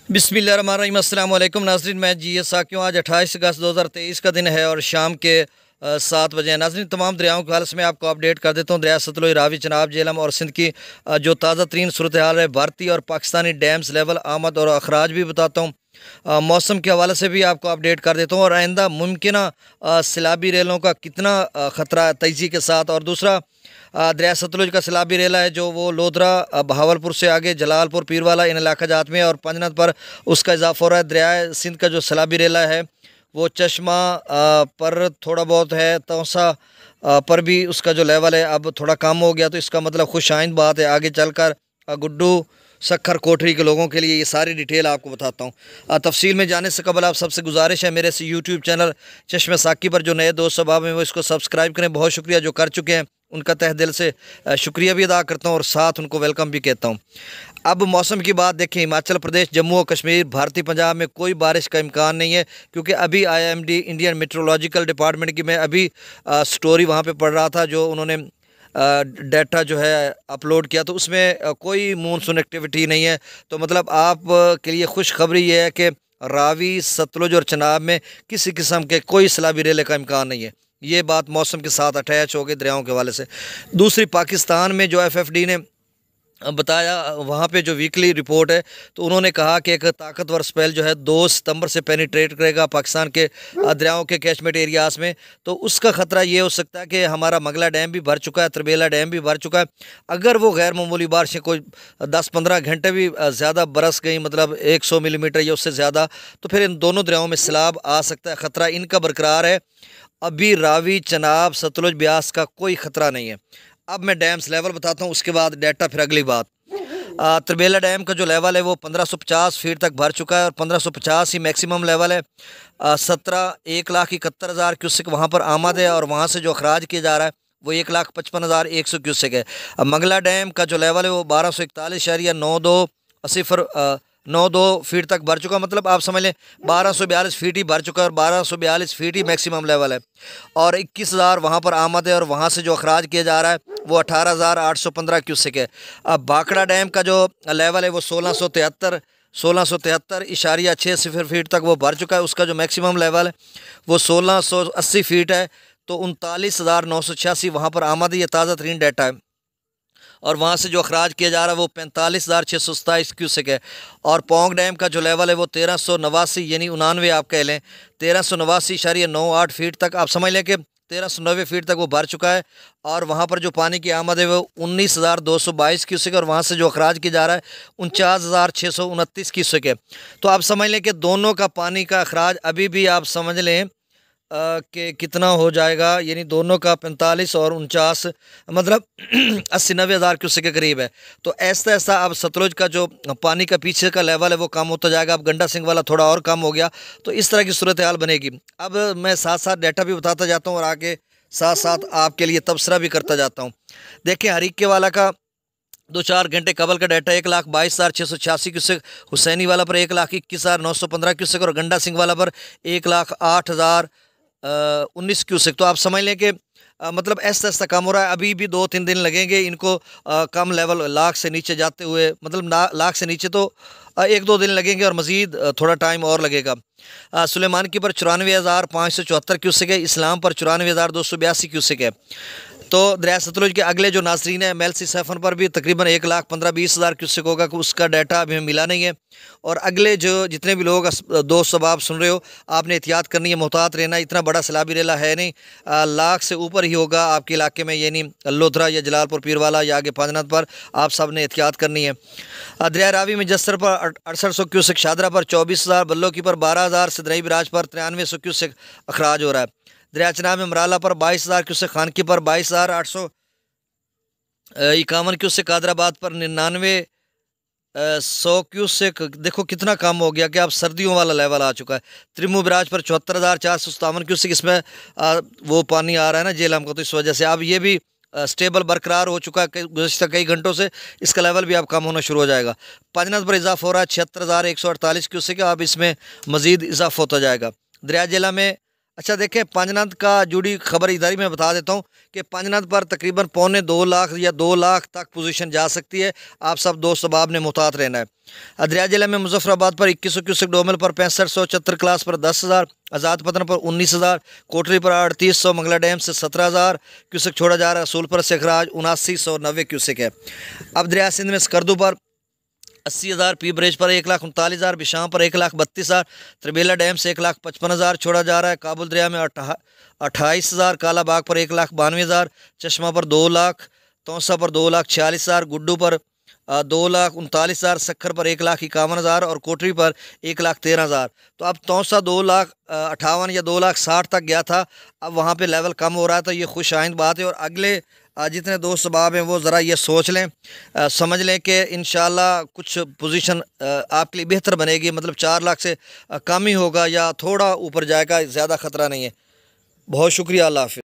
बिस्मिल्लाहिर्रहमानिर्रहीम। अस्सलाम वालेकुम नाज़रीन, मैं जी साकियों। आज 28 अगस्त 2023 का दिन है और शाम के 7 बजे हैं। नाज़रीन, तमाम दरियाओं के हालत में आपको अपडेट कर देता हूँ। दरिया सतलुज, रावी, चनाब, झेलम और सिंध की जो ताज़ा तरीन सूरत हाल है, भारतीय और पाकिस्तानी डैम्स लेवल, आमद और अखराज भी बताता हूँ। मौसम के हवाले से भी आपको अपडेट कर देता हूँ और आइंदा मुमकिन सैलाबी रेलों का कितना ख़तरा है तेज़ी के साथ। और दूसरा, दरिया सतलुज का सैलाबी रेला है जो वो लोधरा, बहावलपुर से आगे जलालपुर, पीरवाला इन इलाका जात में है और पंजनत पर उसका इजाफा हो रहा है। दरिया सिंध का जो सैलाबी रेला है वो चश्मा पर थोड़ा बहुत है, तौसा पर भी उसका जो लेवल है अब थोड़ा कम हो गया, तो इसका मतलब खुश आइंद बात है। आगे चलकर गुड्डू सखर कोठरी के लोगों के लिए ये सारी डिटेल आपको बताता हूँ। तफसील में जाने से कबल आप सबसे गुजारिश है, मेरे से यूट्यूब चैनल चश्मे साकी पर जो नए दोस्त सबाब हैं वो इसको सब्सक्राइब करें। बहुत शुक्रिया जो कर चुके हैं, उनका तहे दिल से शुक्रिया भी अदा करता हूँ और साथ उनको वेलकम भी कहता हूँ। अब मौसम की बात देखें, हिमाचल प्रदेश, जम्मू और कश्मीर, भारतीय पंजाब में कोई बारिश का इम्कान नहीं है, क्योंकि अभी IMD इंडियन मेट्रोलॉजिकल डिपार्टमेंट की मैं अभी स्टोरी वहाँ पे पढ़ रहा था जो उन्होंने डाटा जो है अपलोड किया, तो उसमें कोई मानसून एक्टिविटी नहीं है। तो मतलब आप के लिए खुशखबरी ये है कि रावी, सतलुज और चनाब में किसी किस्म के कोई सैलाबी रेले का इम्कान नहीं है। ये बात मौसम के साथ अटैच हो गई दरियाओं के हवाले से। दूसरी, पाकिस्तान में जो FFD ने बताया, वहाँ पे जो वीकली रिपोर्ट है, तो उन्होंने कहा कि एक ताकतवर स्पेल जो है 2 सितंबर से पेनिट्रेट करेगा पाकिस्तान के दरियाओं के कैचमेंट एरियाज़ में। तो उसका ख़तरा ये हो सकता है कि हमारा मंगला डैम भी भर चुका है, तरबेला डैम भी भर चुका है। अगर वो गैर मामूली बारिशें कोई 10-15 घंटे भी ज़्यादा बरस गई, मतलब 100 मिलीमीटर या उससे ज़्यादा, तो फिर इन दोनों दरियाओं में सैलाब आ सकता है। ख़तरा इनका बरकरार है। अभी रावी, चनाब, सतलुज, ब्यास का कोई ख़तरा नहीं है। अब मैं डैम्स लेवल बताता हूँ, उसके बाद डाटा, फिर अगली बात। तरबेला डैम का जो लेवल है वो 1550 फीट तक भर चुका है और 1550 ही मैक्सिमम लेवल है। 1,71,71,000 क्यूसेक वहाँ पर आमद है और वहाँ से जो अखराज किया जा रहा है वो 1,55,100 क्यूसेक है। मंगला डैम का जो लेवल है वो 1241.92 फीट तक भर चुका, मतलब आप समझ लें 1242 फीट ही भर चुका है और 1242 फीट ही मैक्सिमम लेवल है। और 21,000 वहाँ पर आमद है और वहाँ से जो अखराज किया जा रहा है वो 18,815 क्यूसेक है। अब भाखड़ा डैम का जो लेवल है वो 1673.60 फीट तक वो भर चुका है। उसका जो मैक्सिमम लेवल है वो 1680 फीट है। तो 39,986 वहाँ पर आमद है, ये ताज़ा तरीन डाटा है। और वहाँ से जो अखराज किया जा रहा है वो 45,627 क्यूसेक है। और पोंग डैम का जो लेवल है वो 1389 यानी 99 आप कह लें, 1389.98 फीट तक आप समझ लें कि 1390 फीट तक वो भर चुका है। और वहाँ पर जो पानी की आमद है वो 19,222 क्यूसेक और वहाँ से जो अखराज किया जा रहा है 49,629 क्यूसेक है। तो आप समझ लें कि दोनों का पानी का अखराज अभी भी आप समझ लें कि कितना हो जाएगा, यानी दोनों का 45 और 49, मतलब 80-90 हज़ार क्यूसेक के करीब है। तो ऐसा ऐसा अब सतलुज का जो पानी का पीछे का लेवल है वो कम होता जाएगा। अब गंडा सिंह वाला थोड़ा और कम हो गया, तो इस तरह की सूरत हाल बनेगी। अब मैं साथ साथ डाटा भी बताता जाता हूँ और आगे साथ साथ आपके लिए तबसरा भी करता जाता हूँ। देखें, हरीके वाला का 2-4 घंटे कबल का डाटा 1,22,686 क्यूसेक, हुसैनी वाला पर 1,21,915 क्यूसेक और गंडा सिंह वाला पर 1,08,019 क्यूसेक। तो आप समझ लें कि मतलब ऐसा ऐसा कम हो रहा है। अभी भी 2-3 दिन लगेंगे इनको कम लेवल लाख से नीचे जाते हुए, मतलब लाख से नीचे तो 1-2 दिन लगेंगे और मज़ीद थोड़ा टाइम और लगेगा। सुलेमान की पर 94,574 क्यूसेक है, इस्लाम पर 94,282 क्यूसेक है। तो दरिया सतलुज के अगले जो नाजरीन है MLC सैफन पर भी तकरीबन 1,15,20,000 क्यूसेक होगा, कि उसका डाटा अभी हमें मिला नहीं है। और अगले जो जितने भी लोग दोस्त सब आप सुन रहे हो, आपने एहतियात करनी है, मोहतात रहना। इतना बड़ा सैलाबी रेला है नहीं, लाख से ऊपर ही होगा आपके इलाके में, यानी लोधरा या जलालपुर, पीरवाला या आगे पाजनत पर आप सब ने एहतियात करनी है। दरिया रावी में जस्सर पर 6800 क्यूसेक, शादरा पर 24,000, बल्लो की पर 12,000, सिदरई बिराज पर 9300 क्यूसेक अखराज हो रहा है। दरिया चनाब में मराला पर 22,000 क्यूसेक, खानकी पर 22,851 क्यूसेक, कादराबाद पर 99,100 क्यूसेक। देखो कितना कम हो गया कि अब सर्दियों वाला लेवल आ चुका है। त्रिमू बिराज पर 74,457 क्यूसेक, इसमें वो पानी आ रहा है ना झेलम को, तो इस वजह से अब ये भी स्टेबल बरकरार हो चुका है। गुज़श्ता कई घंटों से इसका लेवल भी अब कम होना शुरू हो जाएगा। पाजनत पर इजाफा हो रहा है 76,148 क्यूसेक, अब इसमें मज़ीद इजाफा होता जाएगा। दरिया जिला में अच्छा देखें, पंजनद का जुड़ी खबर इधर ही मैं बता देता हूँ कि पंजनद पर तकरीबन 2.25 या 2 लाख तक पोजीशन जा सकती है। आप सब दोस्त अहबाब ने मुहतात रहना है। दरिया जिले में मुजफ्फराबाद पर 2100 क्यूसेक, डोमल पर 6574, क्लास पर 10,000, आज़ाद पतन पर 19,000, कोटरी पर 3800, मंगला डैम से 17,000 क्यूसेक छोड़ा जा रहा है। रसूलपुर से अखराज 7990 क्यूसेक है। अब दरिया सिंध में स्कर्दू पर 80,000, पी ब्रिज पर 1,39,000, बिशाम पर 1,32,000, त्रिबेला डैम से 1,55,000 छोड़ा जा रहा है। काबुल दरिया में 28,000, कालाबाग पर 1,92,000, चश्मा पर 2 लाख, तौसा पर 2,46,000, गुड्डू पर 2,39,000, सखर पर 1,51,000 और कोटरी पर 1,13,000। तो अब तौसा 2,58,000 या 2,60,000 तक गया था। अब वहाँ पे लेवल कम हो रहा है, तो ये खुश आइंद बात है। और अगले जितने दोस्त अहबाब हैं वो ज़रा ये सोच लें, समझ लें कि इंशाल्लाह कुछ पोजीशन आपके लिए बेहतर बनेगी। मतलब 4 लाख से कम ही होगा या थोड़ा ऊपर जाएगा, ज़्यादा ख़तरा नहीं है। बहुत शुक्रिया, अल्लाह हाफ़िज़।